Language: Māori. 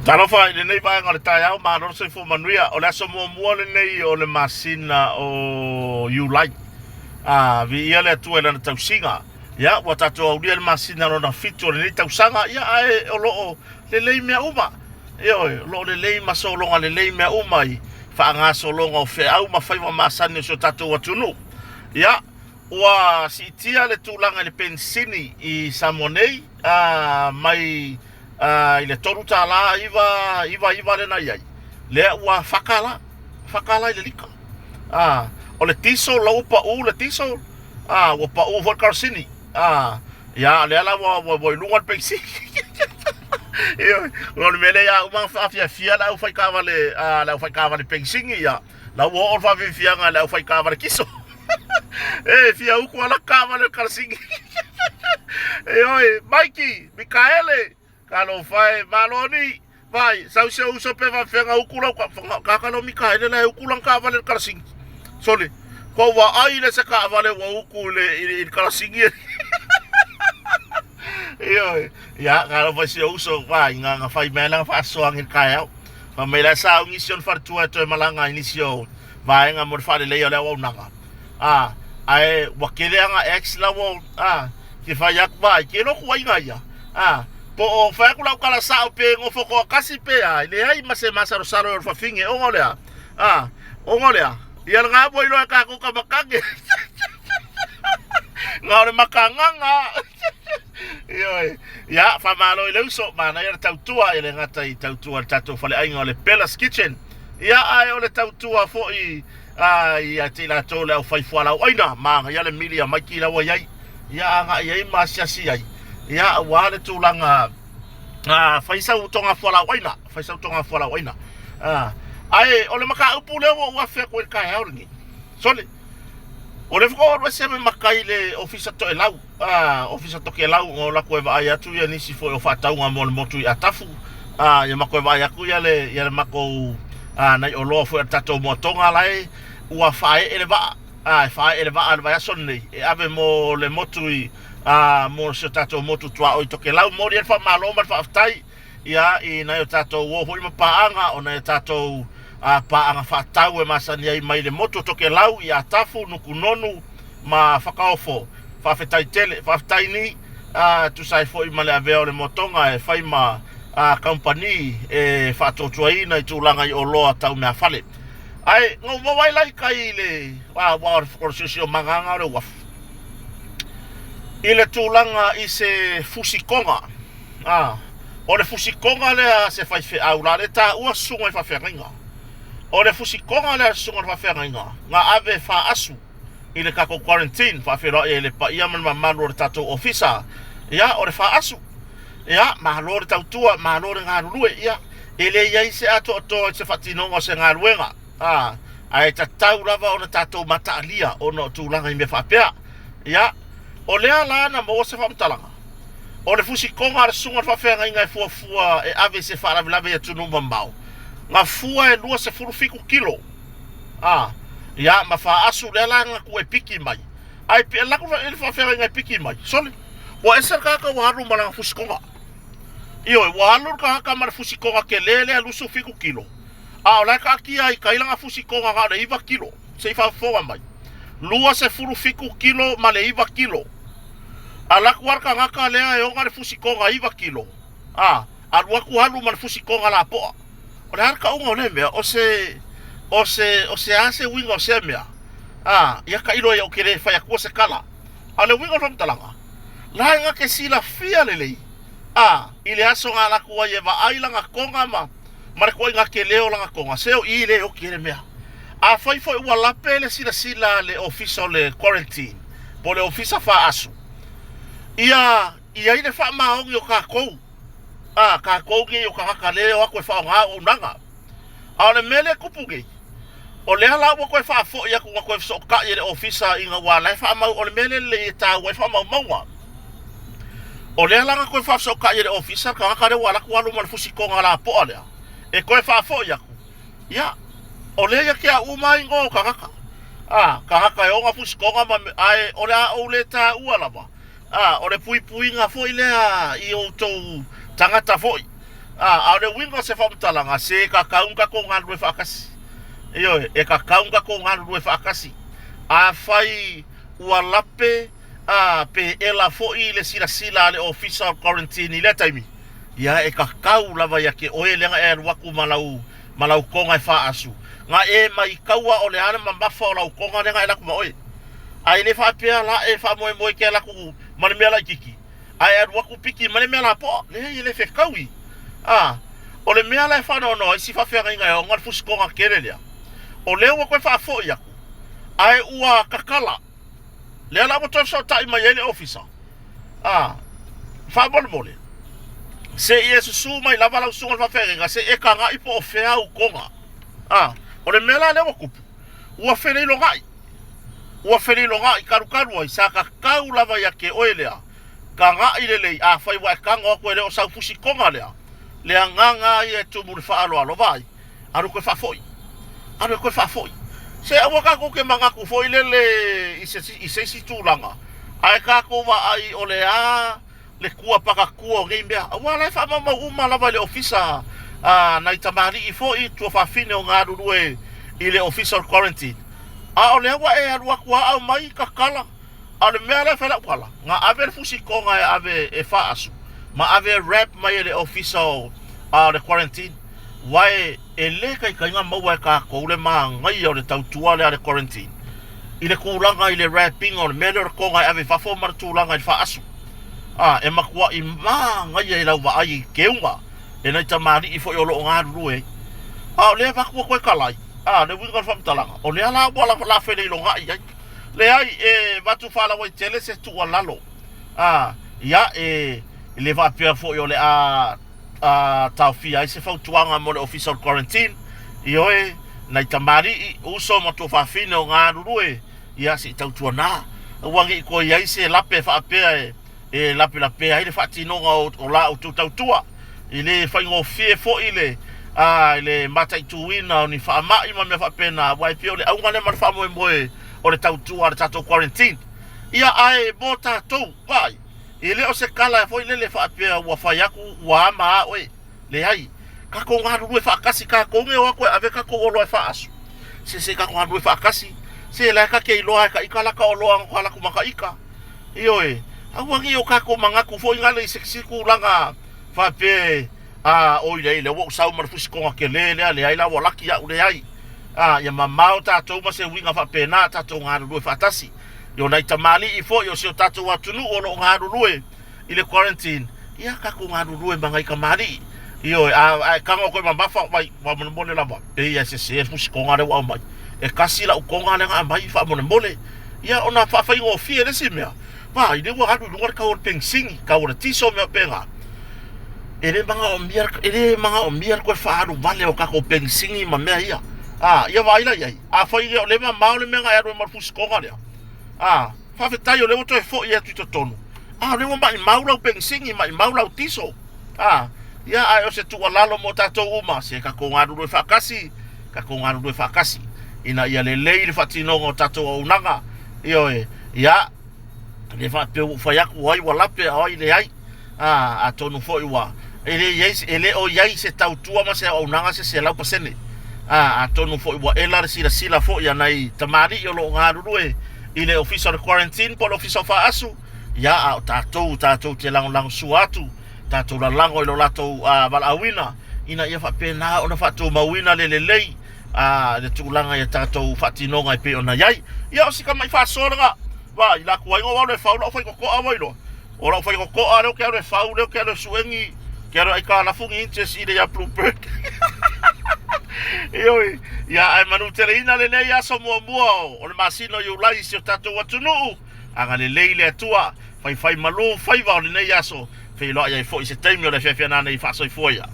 Talo fa le nei vai ngale tai au ma no se fu manuia o le so mo mo le nei o le masina o you like vi ia le tu ele na tausinga ya wa tatu au le masina no na fitu le tausanga ya ai o lo le lei mea uma yo lo le lei ma so longa le lei mea uma I fa nga so longa o fe au ma fai wa masani so tatu wa tunu ya wa si tia le tulanga le pensini I samonei mai ile toru tala iva le na iai le ua fakala ile lika o le tiso lau pa u le tiso wa pa u for karsini ya le ala wa lunga peksi yo lo mele ya uma fia la fai kavale la fai kavale pensingi ya la wo o fa fia nga la fai kavale kiso fia u ko la kavale karsingi Mikey Mikaele Kalo fai maloni vai sau se uso pe va fenga ukula ka kalo mika ele la ukula ka vale karsing sole ko wa ai le se ka vale wa ukule il karsing ya kalo vai se uso vai nga fai mela fa so ang ka ya fa mela sa mission fartua to malanga inisio vai nga mo fa le yo le wa nanga ai wa kele nga ex la wo ki fa yak vai ki no ko inga ya po o fa kula kala sa o pe ngo foko kasi pe le ai mase masaro saro fa finge o ngolea o ngolea ia nga boy lo ka ko ka makage ngore makanga ya fa malo ile so mana ia tautua ile ngata I tautua tatu fa le ai ngole Bella's Kitchen ia ai ole tautua fo ia tila tole o fai fala o ina ma ia le milia makila wa ia nga ia masiasi ai ya wale tulanga faisa utonga fola waina ai ole maka upule wa fe ko ka hauri sole ole fo ro se me makaile ofisa to elau ofisa to ke lau o la ko va ya tu ya nisi fo o fata un mo motu ya tafu ya mako va ya ku ya le mako na o lo fo tato mo tonga lai wa fa ele va va ya sonne ave mo le motu mo se tato motu tua o toke lau mo ria fa malo ma fa tai ya I na yo tato wo ho ma paanga o na tato paanga fa tau e masani ai mai le motu toke lau ya tafu nuku nonu ma fakaofo fa fetai tele fa tai ni tu sai fo I male ave o le motonga e fai ma company fa to tuaina I tulanga I o loa tau me afale ai ngo wai lai kai le wa for sio manganga o wa ile tulanga I se fusikonga o le fusikonga le se fai fe aula le ta ua sunga fa feringa o le fusikonga le sunga fa feringa nga ave fa asu ile ka ko quarantine fa fero ele pa ia man malu le tato officer ya o le fa asu ya ma lo le tautua ma lo le ngarulue ya ele ia se ato se fatino o se ngaruenga ai tatau lava o na tato matalia o no tulanga I me fa pea ya o lea la na mo se famtalanga o le fusikonga le sunga fa fenga inga fua ave se fa lave ya tunu mambao nga fua lua se fiku kilo ya ma fa asu le la nga ku piki mai ai pe la ku fa fenga inga piki mai sole o eser ka waru mala fusikonga io walu ka mar fusikonga ke lele lu su fiku kilo o la ka ki ai ka ilanga fusikonga ga le iva kilo se fa fo mai lua se fiku kilo ma le iva kilo ala kuarka ngaka lea e onga le fusikonga iwa kilo alua ku halu man fusikonga la po o le harka unga o le mea o se ase winga o se mea ia ka ilo e o kere fai akua se kala ale winga o famtalanga la nga ke sila fia lelei ile aso nga la kua ye va ailanga konga mare kua nga ke leo langa konga seo I le o kere mea fai ua lape le sila le ofisa le quarantine po le ofisa fa asu ia ine fa maongi o ka kou ka kou ke o ka leo ako fa nga o nanga ale mele kupuge o le ala ko fa fo ia ko so ka ile ofisa inga wala fa ma o mele le ta wa fa ma mawa o le ala ko fa so ka ile ofisa ka le wala ko alu man fusiko ngala po ale e ko fa fo ia ya o le ia ke a uma ingo ka yo nga fusiko nga ai o le ta uala ba o le pui nga foi lea I o tou tangata foi a le winga se whamtalanga se ka kaunga ko ngā rue whakasi. E ka kaunga ko ngā rue whakasi. A whai ua lape pe ela fo'i le sila le official quarantine I le taimi. Ia e ka kau lava ia ke oe lenga e waku malau konga e wha asu. Nga e mai kaua o le ana mamafa o lau konga lenga e laku ma oe. Ai le wha pia la e wha moe ke laku mani mea la kiki. Ai e waku piki mani mea la po. Le le whe kaui. O le mea la e wha no isi wha whenga inga e o ngar fusi konga kere lea. O leo wa koe wha fo i aku. Ai ua kakala. Lea la mo tofsa o tai mai ele officer. Wha mole. Se I susu mai lava lau sunga whawhenga se e ka ngai po o whea u konga. O le mela lewa kupu. Ua whenei lo ngai. Ua whenei lo ngai karu ai sa ka kau lava ia ke oe lea. Ka ngai lelei a whai wa e kanga koe leo sau fusi konga lea. Lea nganga I e tumuri wha alo vai. Aru koe whafoi. Aru koe whafoi. Se awa kako ke mangaku foi lele I se si tūlanga. Ai kako wa ai o le le kua paka kua ngei mea. Awa lai wha mama uma lava le ofisa na I tamari I foi tua whawhine o ngā rurue I le official quarantine. O le awa e arua kua au mai kakala. A le mea lai whala kala. Nga ave le fusi konga e ave e wha asu. Ma ave rap mai le official le quarantine. Wai e le kai ngā maua e ka koule maa ngai o le tautua le quarantine. I le kūlanga I le rapping o le mea le konga e ave whafo mara tūlanga I wha asu. E makua I maa ngai e lau wa ai keunga. E nei tamari I fo I olo o ngā rurue. O lea wakua koe kalai. Le winga whamtalanga. O lea la wala la whenei lo ngai ai. Le ai e watu whala wai tele se tua lalo. Ia e le wapea fo I o le tau fia I se whautuanga mo le official quarantine. I oe nei tamari I uso ma tō whawhine o ngā rurue. Ia se tautua nā. Wangi I koe iai se lape whaapea e lape ai le whaatinonga o la o tū tautua. I le whaingo fie fo I le le matai tuina o ni whaamai ma mea whaapena. Wai pia o le aungane ma whaamoe moe o le tautua le tatou quarantine. Ia ai mo tatou vai. I le o se kala e fo I le whaapea ua whaiaku ua ama a oe. Le hai. Kako ngā rurue whaakasi kako nge o a koe ave kako o loa e whaasu. Se kako ngā rurue whaakasi. Se lai ka kei loa e ka ika laka o loa ngā laku maka ika. I oe. Awangi o kako mangaku fo I ngale I seksiku langa whape o I le wau sau marafusi konga ke le ai la walaki au le ai. Ia mamao tātou ma se winga whape nā tātou ngā rurue whaatasi. Io nei tamali I fo io se o tātou atunu o lo ngā rurue I le quarantine. Ia kako ngā rurue mangai ka mari. Io kanga koe mamafa mai wa mone lava. Ia se fusi konga le wau mai. E kasi la u konga le ngā mai wha mone. Ia ona whawhaingo fie le si mea. Wa I le wa hadu lungar ka o pengsingi ka o tiso mea penga. Ele manga o miar koe whaharu vale o kako pengsingi ma mea ia. Ia waila iai. Whai o le mamao le mea ngai aru marfusi konga lea. Whawhetai o le oto e fo I atu I totonu. Le wa mai maula o pengsingi mai maula o tiso. Ia ai o se tua lalo mo tatou uma se kako ngā rurue whakasi. Kako ngā rurue whakasi. Ina ia le lei le whatinonga o tatou au nanga. Ia le whapeu whaiaku ai wa lape ai le ai. A tonu fo I wa. Ele o iai se tautua ma se au nanga se lau pasene. A tonu fo I wa ela sila fo ia nei tamari I o lo ngā rurue. I le official quarantine po le official whaasu. Ia a tātou te lango suatu. Tātou la lango I lo latou walawina. Ina ia whapena o na whatou mawina le lei. Le tūlanga ia tātou whatinonga I pe o na iai. Ia o sika mai whasoronga. Wa I laku waingo wau le whau lau whai kokoa waino. O lau whai kokoa leo kia le whau leo kia le suengi. Kia le aika la fungi interest I le ia bluebird. Ioi. Ia ai manu tere ina le nei aso mua o le masino I ulai si o tātou atunuu. Anga le lei le atua. Whai malu whai wau le nei aso. Whai loa ia I fo I se taimi o le whiawhia nana I whasoi fo ia.